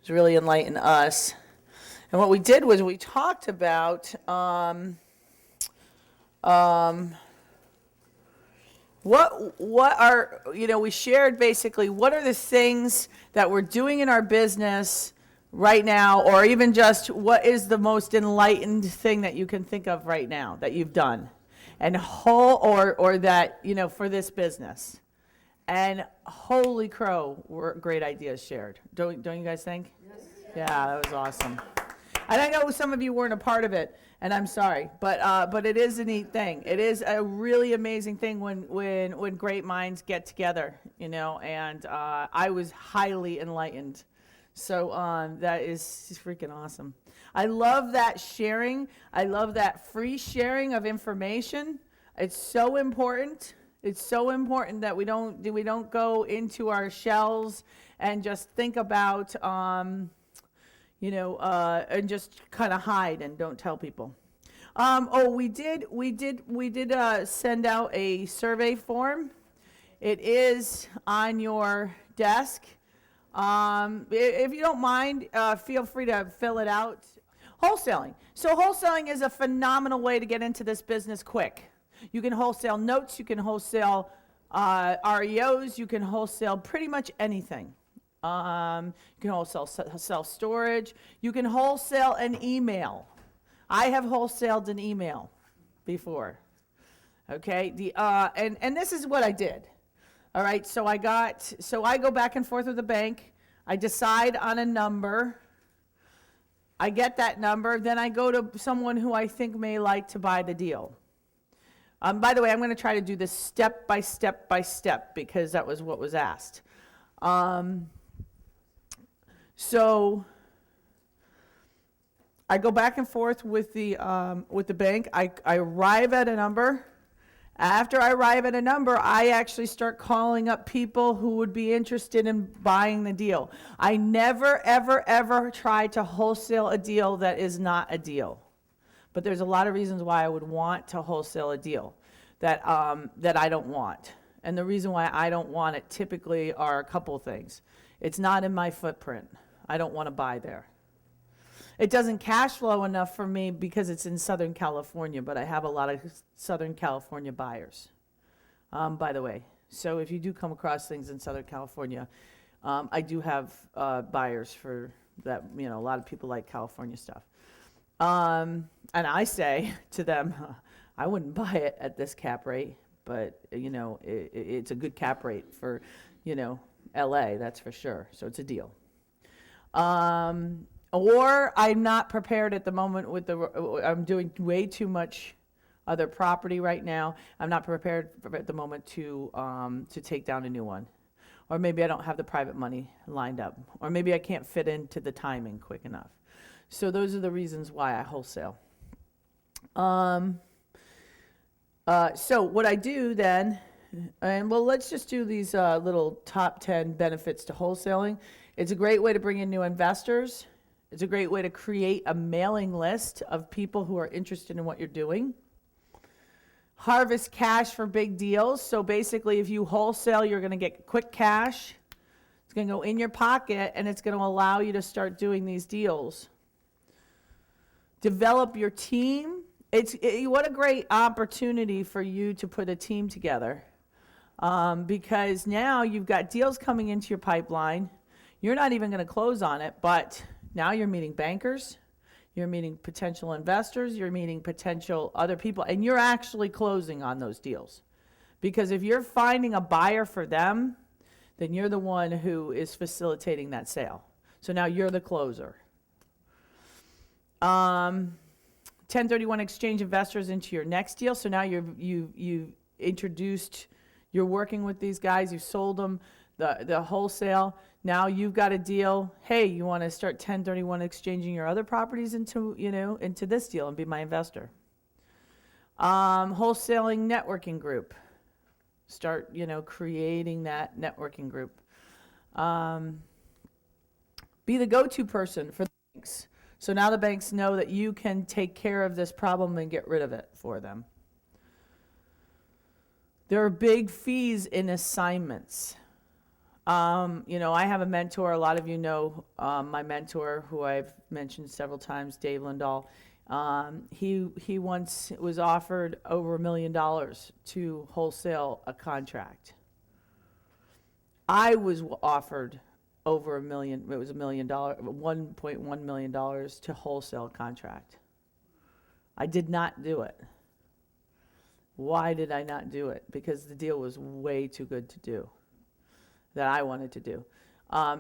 It's really enlightened us. And what we did was we talked about what are, we shared basically what are the things that we're doing in our business right now, or even just what is the most enlightened thing that you can think of right now that you've done, and or that, for this business. And holy crow, were great ideas shared. Don't you guys think? Yes. Yeah, that was awesome. And I know some of you weren't a part of it, and I'm sorry, but it is a neat thing. It is a really amazing thing when great minds get together, and I was highly enlightened. So that is freaking awesome. I love that sharing. I love that free sharing of information. It's so important. It's so important that we don't go into our shells and just think about and just kind of hide and don't tell people. We did send out a survey form. It is on your desk. If you don't mind, feel free to fill it out. Wholesaling. So wholesaling is a phenomenal way to get into this business quick. You can wholesale notes, you can wholesale REOs, you can wholesale pretty much anything. You can wholesale self-storage. You can wholesale an email. I have wholesaled an email before. Okay, and this is what I did. All right, so I go back and forth with the bank. I decide on a number. I get that number, then I go to someone who I think may like to buy the deal. By the way, I'm going to try to do this step by step by step because that was what was asked. So I go back and forth with the bank. I arrive at a number. After I arrive at a number, I actually start calling up people who would be interested in buying the deal. I never, ever, ever try to wholesale a deal that is not a deal. But there's a lot of reasons why I would want to wholesale a deal that I don't want. And the reason why I don't want it typically are a couple things. It's not in my footprint. I don't want to buy there. It doesn't cash flow enough for me because it's in Southern California, but I have a lot of Southern California buyers, by the way. So if you do come across things in Southern California, I do have buyers for that. A lot of people like California stuff. And I say to them, I wouldn't buy it at this cap rate, but it's a good cap rate for, LA, that's for sure. So it's a deal. Or I'm not prepared at the moment I'm doing way too much other property right now. I'm not prepared at the moment to take down a new one. Or maybe I don't have the private money lined up. Or maybe I can't fit into the timing quick enough. So those are the reasons why I wholesale. So what I do then, let's just do these little top 10 benefits to wholesaling. It's a great way to bring in new investors. It's a great way to create a mailing list of people who are interested in what you're doing. Harvest cash for big deals. So basically, if you wholesale, you're going to get quick cash. It's going to go in your pocket, and it's going to allow you to start doing these deals. Develop your team. What a great opportunity for you to put a team together, because now you've got deals coming into your pipeline. You're not even going to close on it, but now you're meeting bankers, you're meeting potential investors, you're meeting potential other people, and you're actually closing on those deals. Because if you're finding a buyer for them, then you're the one who is facilitating that sale. So now you're the closer. 1031 exchange investors into your next deal. So now you've introduced, you're working with these guys, you've sold them the wholesale. Now you've got a deal. Hey, you want to start 1031 exchanging your other properties into this deal and be my investor. Wholesaling networking group. Start, creating that networking group. Be the go-to person for the banks. So now the banks know that you can take care of this problem and get rid of it for them. There are big fees in assignments. I have a mentor. A lot of you know my mentor, who I've mentioned several times, Dave Lindahl. He once was offered over $1 million to wholesale a contract. I was offered over $1 million. It was $1 million, $1.1 million to wholesale a contract. I did not do it. Why did I not do it? Because the deal was way too good to do, that I wanted to do.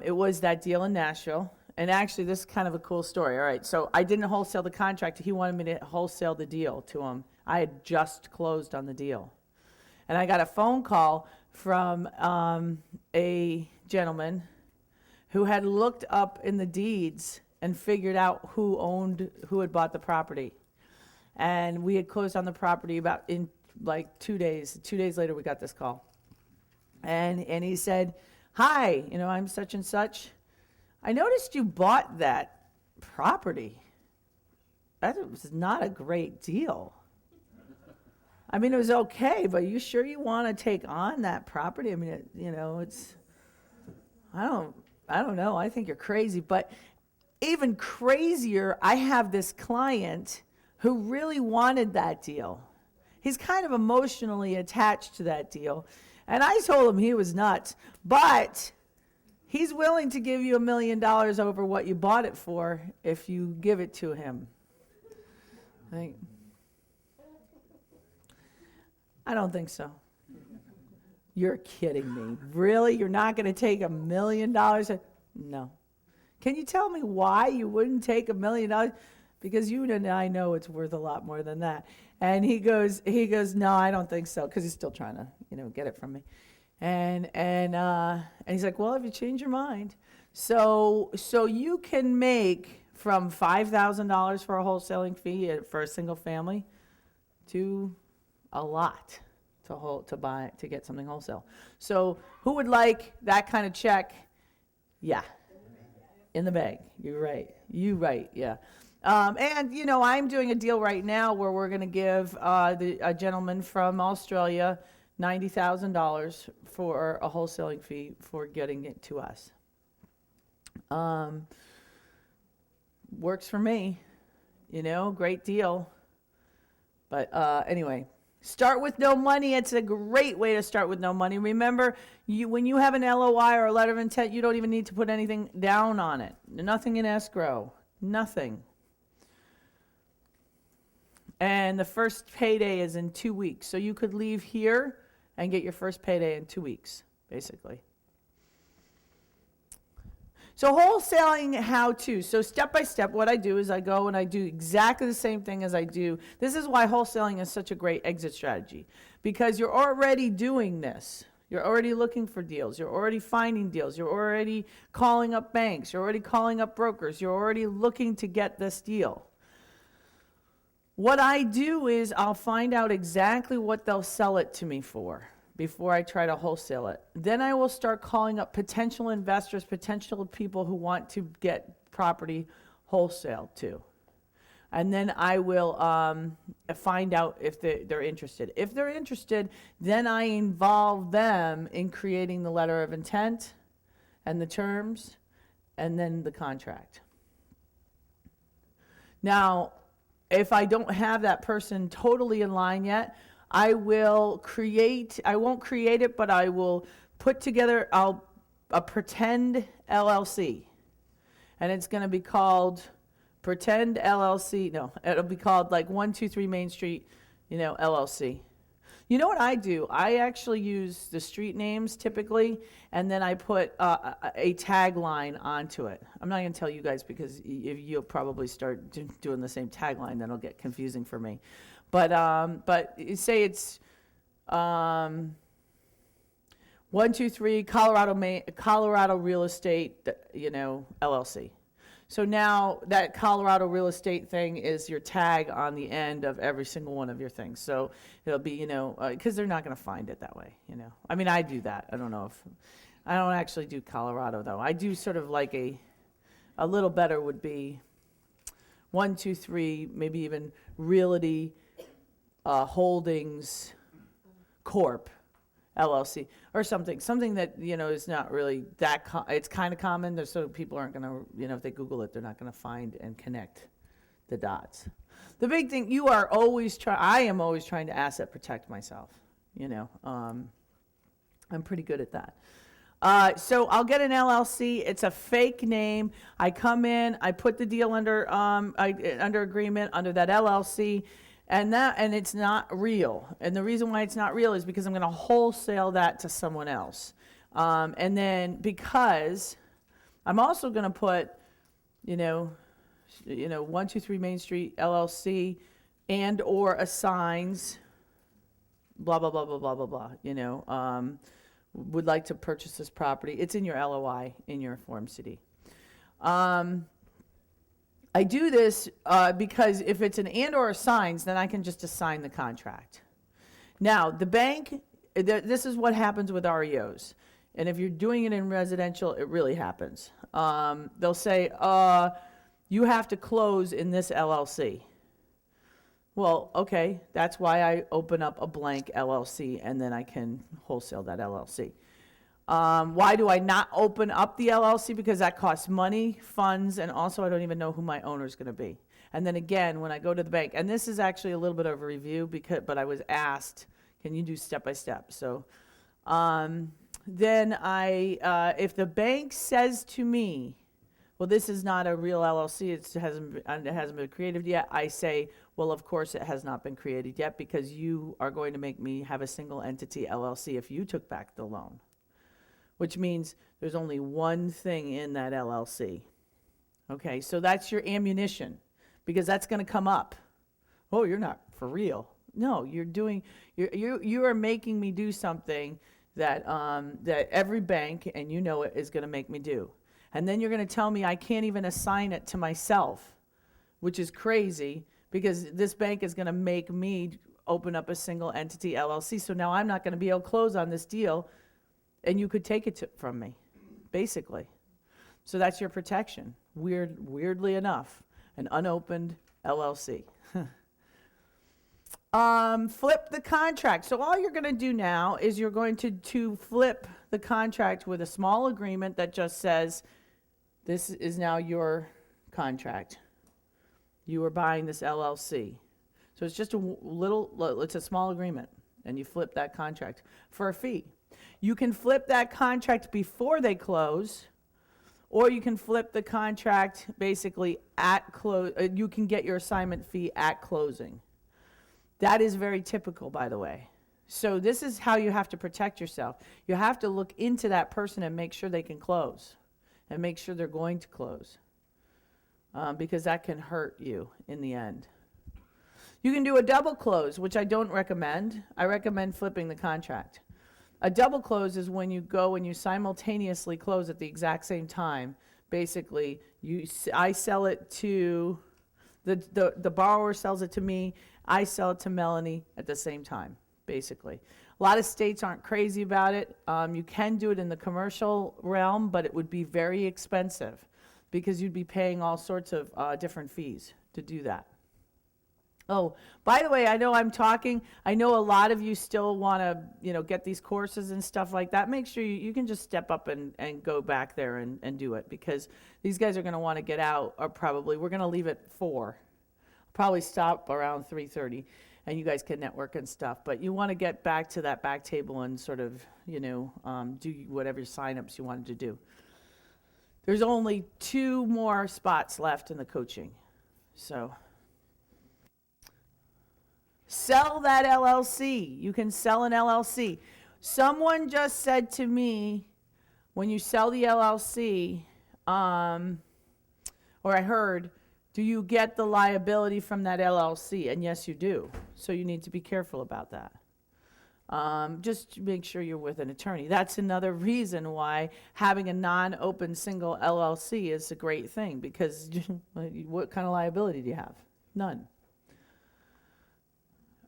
It was that deal in Nashville. And actually, this is kind of a cool story. All right, so I didn't wholesale the contract. He wanted me to wholesale the deal to him. I had just closed on the deal. And I got a phone call from a gentleman who had looked up in the deeds and figured out who had bought the property. And we had closed on the property about in like 2 days. 2 days later, we got this call. And he said, "Hi, I'm such and such. I noticed you bought that property. That was not a great deal. I mean, it was okay, but you sure you want to take on that property? I mean, it's, I don't know. I think you're crazy." But even crazier, I have this client who really wanted that deal. He's kind of emotionally attached to that deal. And I told him he was nuts, but he's willing to give you $1 million over what you bought it for if you give it to him. I don't think so. You're kidding me. Really? You're not going to take $1 million? No. Can you tell me why you wouldn't take $1 million? Because you and I know it's worth a lot more than that. And he goes, "No, I don't think so," because he's still trying to, get it from me. And he's like, "Well, if you change your mind." So you can make from $5,000 for a wholesaling fee for a single family to a lot to get something wholesale. So who would like that kind of check? Yeah. In the bag. You're right. Yeah. And I'm doing a deal right now where we're going to give a gentleman from Australia $90,000 for a wholesaling fee for getting it to us. Works for me, great deal. But anyway, start with no money. It's a great way to start with no money. Remember, when you have an LOI or a letter of intent, you don't even need to put anything down on it. Nothing in escrow. Nothing. And the first payday is in 2 weeks. So you could leave here and get your first payday in 2 weeks, basically. So wholesaling how-to. So step by step, what I do is I go and I do exactly the same thing as I do. This is why wholesaling is such a great exit strategy, because you're already doing this. You're already looking for deals. You're already finding deals. You're already calling up banks. You're already calling up brokers. You're already looking to get this deal. What I do is I'll find out exactly what they'll sell it to me for before I try to wholesale it. Then I will start calling up potential investors, potential people who want to get property wholesale too. And then I will find out if they're interested. If they're interested, then I involve them in creating the letter of intent and the terms and then the contract. Now, if I don't have that person totally in line yet, I won't create it, but I will put together a pretend LLC. And it's going to be called Pretend LLC. No, it'll be called like 123 Main Street, LLC. You know what I do? I actually use the street names typically, and then I put a tagline onto it. I'm not going to tell you guys because you'll probably start doing the same tagline. Then it'll get confusing for me. But say it's 123 Colorado Real Estate, LLC. So now that Colorado real estate thing is your tag on the end of every single one of your things. So it'll be, because they're not going to find it that way, I mean, I do that. I don't actually do Colorado though. I do sort of like a little better would be 123, maybe even Realty Holdings Corp. LLC or something that, is not really that, it's kind of common, so people aren't going to, if they Google it, they're not going to find and connect the dots. The big thing, I am always trying to asset protect myself, I'm pretty good at that. So I'll get an LLC. It's a fake name. I come in, I put the deal under agreement under that LLC, and it's not real. And the reason why it's not real is because I'm going to wholesale that to someone else. And then because I'm also going to put, 123 Main Street LLC and or assigns, blah blah blah blah blah blah blah. Would like to purchase this property. It's in your LOI, in your Form CD. I do this because if it's an and or assigns, then I can just assign the contract. Now, the bank, this is what happens with REOs. And if you're doing it in residential, it really happens. They'll say, you have to close in this LLC. Well, okay, that's why I open up a blank LLC and then I can wholesale that LLC. Why do I not open up the LLC? Because that costs money, funds, and also I don't even know who my owner is going to be. And then again, when I go to the bank, and this is actually a little bit of a review, but I was asked, can you do step by step? So then if the bank says to me, well, this is not a real LLC, it hasn't been created yet, I say, well, of course it has not been created yet because you are going to make me have a single entity LLC if you took back the loan, which means there's only one thing in that LLC. Okay, so that's your ammunition because that's going to come up. Oh, you're not for real. No, you are making me do something that every bank, and you know it, is going to make me do. And then you're going to tell me I can't even assign it to myself, which is crazy because this bank is going to make me open up a single entity LLC. So now I'm not going to be able to close on this deal, and you could take it from me, basically. So that's your protection, weirdly enough, an unopened LLC. Flip the contract. So all you're going to do now is you're going to flip the contract with a small agreement that just says, this is now your contract. You are buying this LLC. So it's just it's a small agreement, and you flip that contract for a fee. You can flip that contract before they close, or you can flip the contract basically at close. You can get your assignment fee at closing. That is very typical, by the way. So this is how you have to protect yourself. You have to look into that person and make sure they can close and make sure they're going to close because that can hurt you in the end. You can do a double close, which I don't recommend. I recommend flipping the contract. A double close is when you go and you simultaneously close at the exact same time. Basically, I sell it to, the borrower sells it to me, I sell it to Melanie at the same time, basically. A lot of states aren't crazy about it. You can do it in the commercial realm, but it would be very expensive because you'd be paying all sorts of different fees to do that. Oh, by the way, I know I know a lot of you still want to, get these courses and stuff like that. Make sure you can just step up and go back there and do it because these guys are going to want to get out, or we're going to leave at 4. Probably stop around 3:30 and you guys can network and stuff, but you want to get back to that back table and sort of, do whatever signups you wanted to do. There's only 2 more spots left in the coaching. So sell that LLC. You can sell an LLC. Someone just said to me, when you sell the LLC, or I heard, do you get the liability from that LLC? And yes, you do. So you need to be careful about that. Just make sure you're with an attorney. That's another reason why having a non-open single LLC is a great thing, because what kind of liability do you have? None.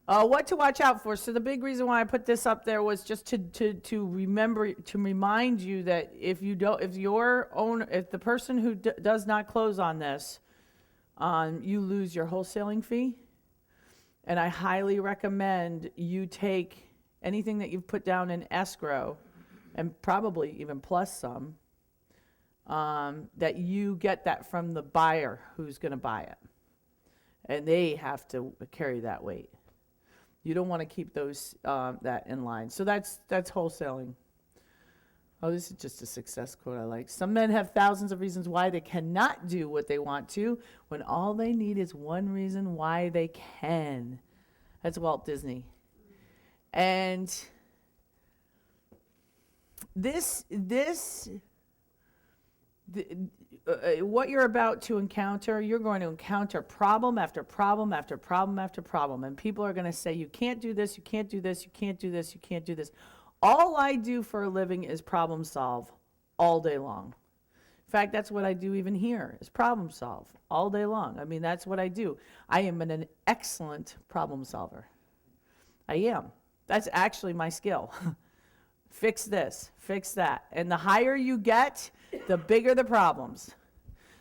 What to watch out for. So the big reason why I put this up there was just to remind you that if the person who does not close on this, you lose your wholesaling fee. And I highly recommend you take anything that you've put down in escrow, and probably even plus some, that you get that from the buyer who's going to buy it. And they have to carry that weight. You don't want to keep those that in line. So that's wholesaling. Oh, this is just a success quote I like. Some men have thousands of reasons why they cannot do what they want to, when all they need is one reason why they can. That's Walt Disney. And what you're about to encounter, you're going to encounter problem after problem after problem after problem. And people are going to say, you can't do this, you can't do this, you can't do this, you can't do this. All I do for a living is problem solve all day long. In fact, that's what I do even here, is problem solve all day long. I mean, that's what I do. I am an excellent problem solver. I am. That's actually my skill. Fix this, fix that. And the higher you get, the bigger the problems.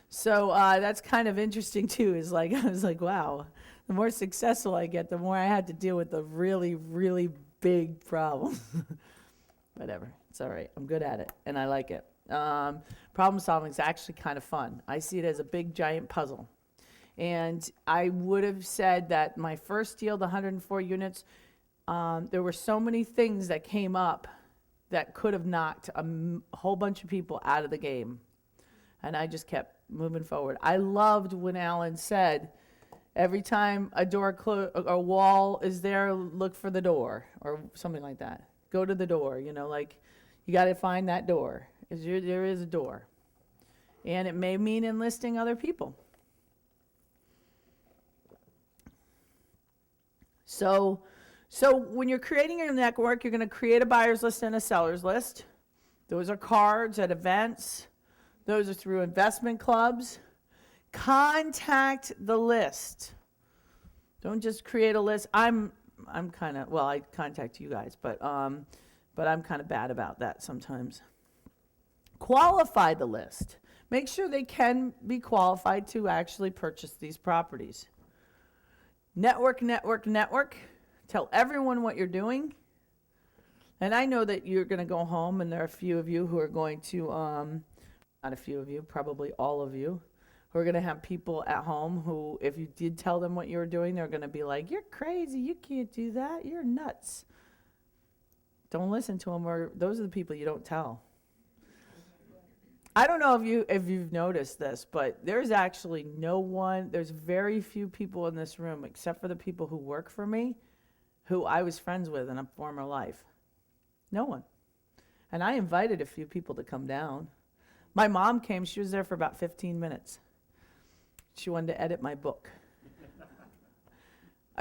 So that's kind of interesting too, is like, I was like, wow, the more successful I get, the more I had to deal with the really, really big problems. Whatever, it's all right. I'm good at it, and I like it. Problem solving is actually kind of fun. I see it as a big, giant puzzle. And I would have said that my first deal, the 104 units, there were so many things that came up that could have knocked a whole bunch of people out of the game. And I just kept moving forward. I loved when Alan said, every time a wall is there, look for the door, or something like that. Go to the door, like you got to find that door. There is a door. And it may mean enlisting other people. So when you're creating your network, you're going to create a buyer's list and a seller's list. Those are cards at events. Those are through investment clubs. Contact the list. Don't just create a list. I'm kind of, I contact you guys, but I'm kind of bad about that sometimes. Qualify the list. Make sure they can be qualified to actually purchase these properties. Network. Tell everyone what you're doing. And I know that you're going to go home, and there are a few of you who are going to, not a few of you, probably all of you, who are going to have people at home who, if you did tell them what you were doing, they're going to be like, you're crazy, you can't do that, you're nuts. Don't listen to them, or those are the people you don't tell. I don't know if you've noticed this, but there's actually there's very few people in this room, except for the people who work for me, who I was friends with in a former life. No one. And I invited a few people to come down. My mom came, she was there for about 15 minutes. She wanted to edit my book.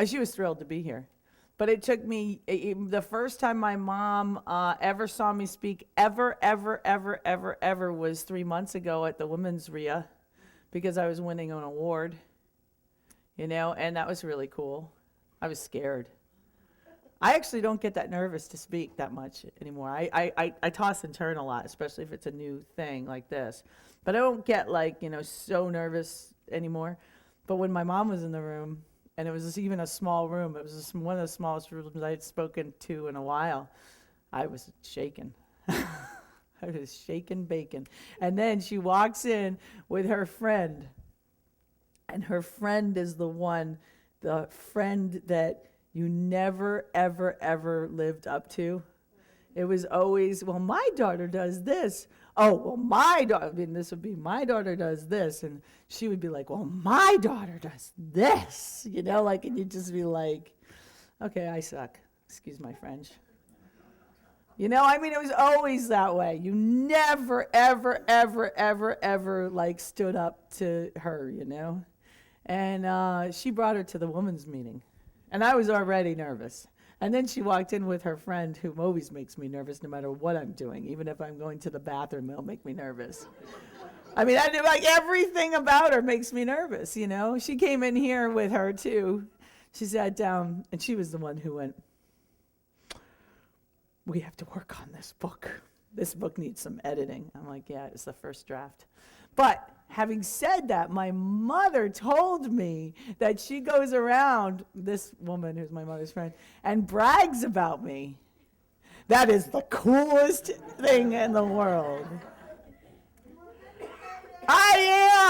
She was thrilled to be here. But it took me, the first time my mom ever saw me speak ever was 3 months ago at the Women's RIA, because I was winning an award, and that was really cool. I was scared. I actually don't get that nervous to speak that much anymore. I toss and turn a lot, especially if it's a new thing like this. But I don't get so nervous anymore. But when my mom was in the room, and it was even a small room, it was one of the smallest rooms I had spoken to in a while, I was shaking. I was shaking bacon. And then she walks in with her friend. And her friend is the friend that you never, ever lived up to. It was always, well, my daughter does this. Oh, well, my daughter, this would be, my daughter does this. And she would be like, well, my daughter does this. And you'd just be like, okay, I suck. Excuse my French. It was always that way. You never, ever stood up to her, And she brought her to the women's meeting. And I was already nervous. And then she walked in with her friend, who always makes me nervous no matter what I'm doing. Even if I'm going to the bathroom, it'll make me nervous. Everything about her makes me nervous, She came in here with her, too. She sat down, and she was the one who went, we have to work on this book. This book needs some editing. I'm like, yeah, it's the first draft. But having said that, my mother told me that she goes around, this woman who's my mother's friend, and brags about me. That is the coolest thing in the world. I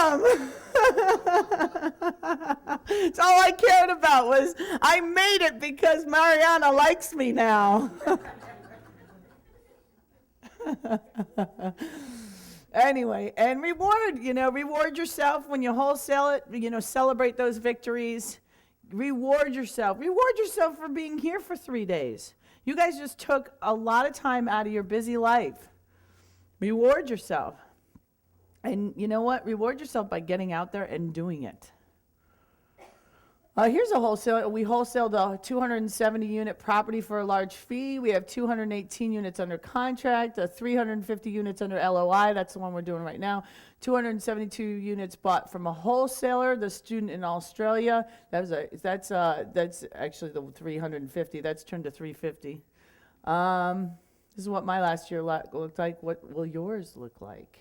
am. It's all I cared about was I made it because Mariana likes me now. Anyway, and reward yourself when you wholesale it, celebrate those victories. Reward yourself for being here for 3 days. You guys just took a lot of time out of your busy life. Reward yourself. And you know what? Reward yourself by getting out there and doing it. Here's a wholesale. We wholesaled a 270 unit property for a large fee. We have 218 units under contract, 350 units under LOI. That's the one we're doing right now. 272 units bought from a wholesaler, the student in Australia. That's actually the 350. That's turned to 350. This is what my last year looked like. What will yours look like?